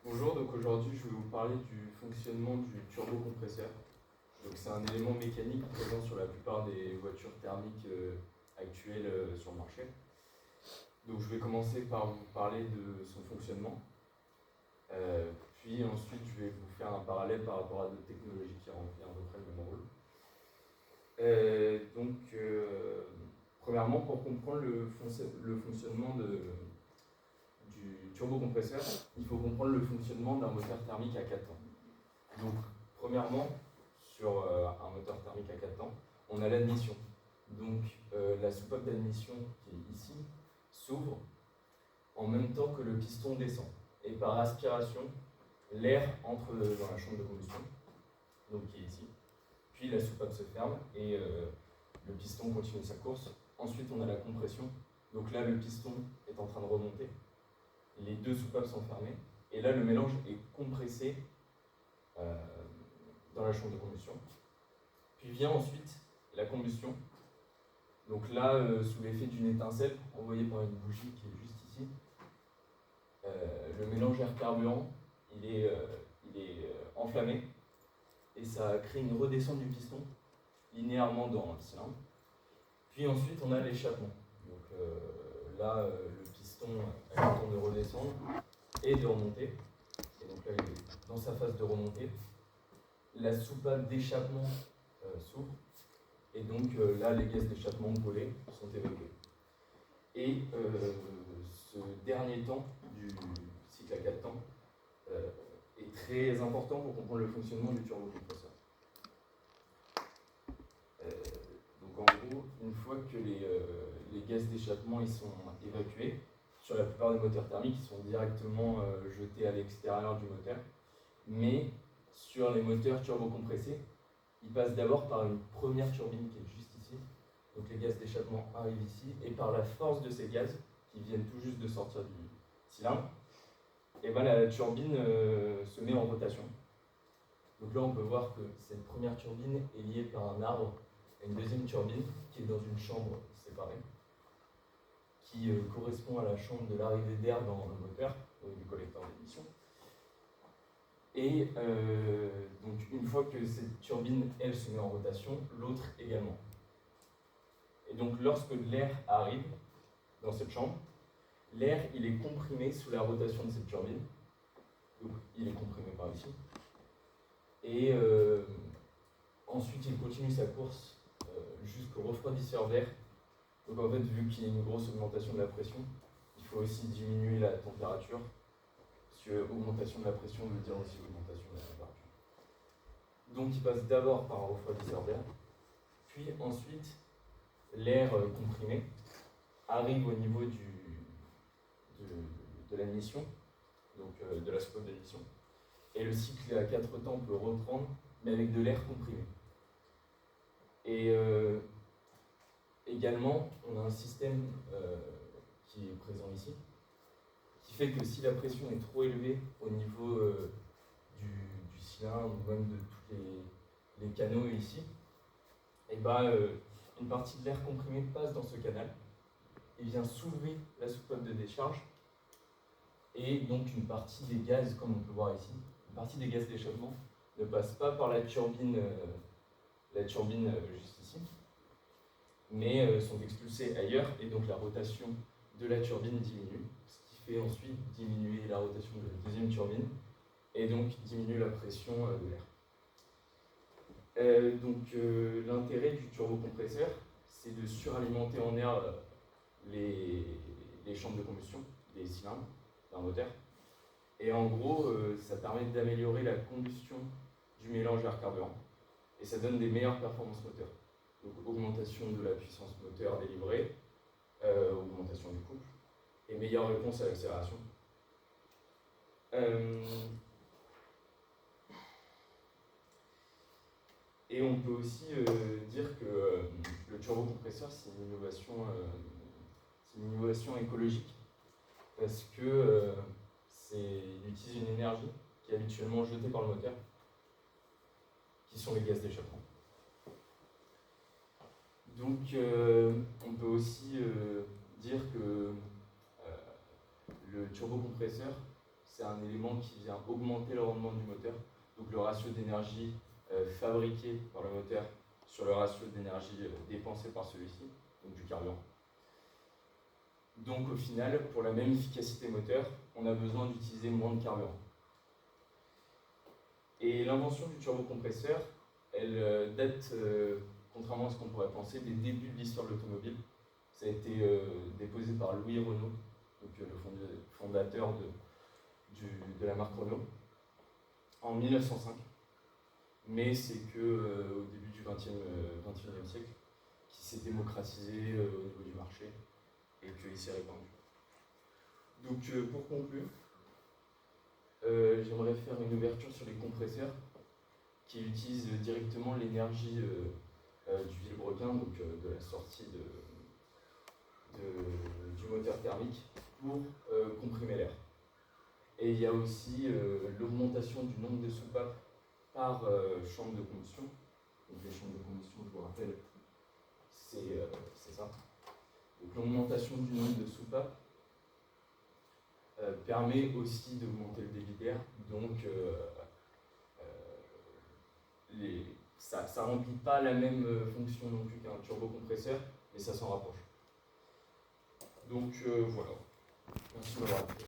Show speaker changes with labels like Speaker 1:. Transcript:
Speaker 1: Bonjour, donc aujourd'hui je vais vous parler du fonctionnement du turbocompresseur. Donc c'est un élément mécanique présent sur la plupart des voitures thermiques actuelles sur le marché. Donc je vais commencer par vous parler de son fonctionnement. Puis ensuite je vais vous faire un parallèle par rapport à d'autres technologies qui remplissent à peu près le même rôle. Premièrement, pour comprendre le fonctionnement du turbocompresseur, il faut comprendre le fonctionnement d'un moteur thermique à 4 temps. Donc, premièrement, sur un moteur thermique à 4 temps, on a l'admission. Donc, la soupape d'admission qui est ici s'ouvre en même temps que le piston descend. Et par aspiration, l'air entre dans la chambre de combustion, donc qui est ici. Puis la soupape se ferme et le piston continue sa course. Ensuite, on a la compression. Donc là, le piston est en train de remonter. Les deux soupapes sont fermées. Et là, le mélange est compressé dans la chambre de combustion. Puis vient ensuite la combustion. Donc là, sous l'effet d'une étincelle envoyée par une bougie qui est juste ici, le mélange air-carburant, il est enflammé. Et ça crée une redescente du piston linéairement dans le cylindre. Puis ensuite, on a l'échappement. Donc là, le piston a le temps de redescendre et de remonter. Et donc là, il est dans sa phase de remontée. La soupape d'échappement s'ouvre. Et donc là, les gaz d'échappement brûlés sont évacués. Et ce dernier temps du cycle à 4 temps est très important pour comprendre le fonctionnement du turbocompresseur. Donc en gros, une fois que les gaz d'échappement ils sont évacués, sur la plupart des moteurs thermiques, ils sont directement jetés à l'extérieur du moteur. Mais sur les moteurs turbocompressés, ils passent d'abord par une première turbine qui est juste ici. Donc les gaz d'échappement arrivent ici, et par la force de ces gaz, qui viennent tout juste de sortir du cylindre, et ben la turbine se met en rotation. Donc là, on peut voir que cette première turbine est liée par un arbre à une deuxième turbine qui est dans une chambre séparée, qui correspond à la chambre de l'arrivée d'air dans le moteur, donc du collecteur d'émission. Et donc une fois que cette turbine, elle, se met en rotation, l'autre également. Et donc lorsque l'air arrive dans cette chambre, l'air il est comprimé sous la rotation de cette turbine. Donc il est comprimé par ici. Et ensuite il continue sa course jusqu'au refroidisseur d'air. Donc en fait, vu qu'il y a une grosse augmentation de la pression, il faut aussi diminuer la température. Parce que augmentation de la pression veut dire aussi augmentation de la température. Donc il passe d'abord par un refroidisseur d'air, puis ensuite l'air comprimé arrive au niveau de l'admission, donc de la soupape d'admission. Et le cycle à 4 temps peut reprendre, mais avec de l'air comprimé. Et également, on a un système qui est présent ici, qui fait que si la pression est trop élevée au niveau du cylindre, ou même de tous les canaux ici, et ben, une partie de l'air comprimé passe dans ce canal et vient soulever la soupape de décharge, et donc une partie des gaz, comme on peut voir ici, une partie des gaz d'échappement ne passe pas par la turbine juste ici, mais sont expulsés ailleurs, et donc la rotation de la turbine diminue, ce qui fait ensuite diminuer la rotation de la deuxième turbine, et donc diminuer la pression de l'air. Donc l'intérêt du turbocompresseur, c'est de suralimenter en air les chambres de combustion des cylindres d'un moteur. Et en gros, ça permet d'améliorer la combustion du mélange air-carburant, et ça donne des meilleures performances moteurs. Donc augmentation de la puissance moteur délivrée, augmentation du couple, et meilleure réponse à l'accélération. Et on peut aussi dire que le turbocompresseur, c'est une innovation écologique, parce que il utilise une énergie qui est habituellement jetée par le moteur, qui sont les gaz d'échappement. Donc on peut aussi dire que le turbocompresseur, c'est un élément qui vient augmenter le rendement du moteur. Donc le ratio d'énergie fabriqué par le moteur sur le ratio d'énergie dépensée par celui-ci, donc du carburant. Donc au final, pour la même efficacité moteur, on a besoin d'utiliser moins de carburant. Et l'invention du turbocompresseur, elle date, contrairement à ce qu'on pourrait penser, des débuts de l'histoire de l'automobile. Ça a été déposé par Louis Renault, donc, le fondateur de la marque Renault, en 1905. Mais c'est qu'au début du XXIe siècle qui s'est démocratisé au niveau du marché et qu'il s'est répandu. Donc pour conclure, j'aimerais faire une ouverture sur les compresseurs qui utilisent directement l'énergie du vilebrequin, donc de la sortie du moteur thermique pour comprimer l'air. Et il y a aussi l'augmentation du nombre de soupapes par chambre de combustion. Donc les chambres de combustion, je vous rappelle, c'est ça. Donc l'augmentation du nombre de soupapes permet aussi d'augmenter le débit d'air. Donc ça ne remplit pas la même fonction non plus qu'un turbocompresseur, mais ça s'en rapproche. Donc voilà. Merci de m'avoir écouté.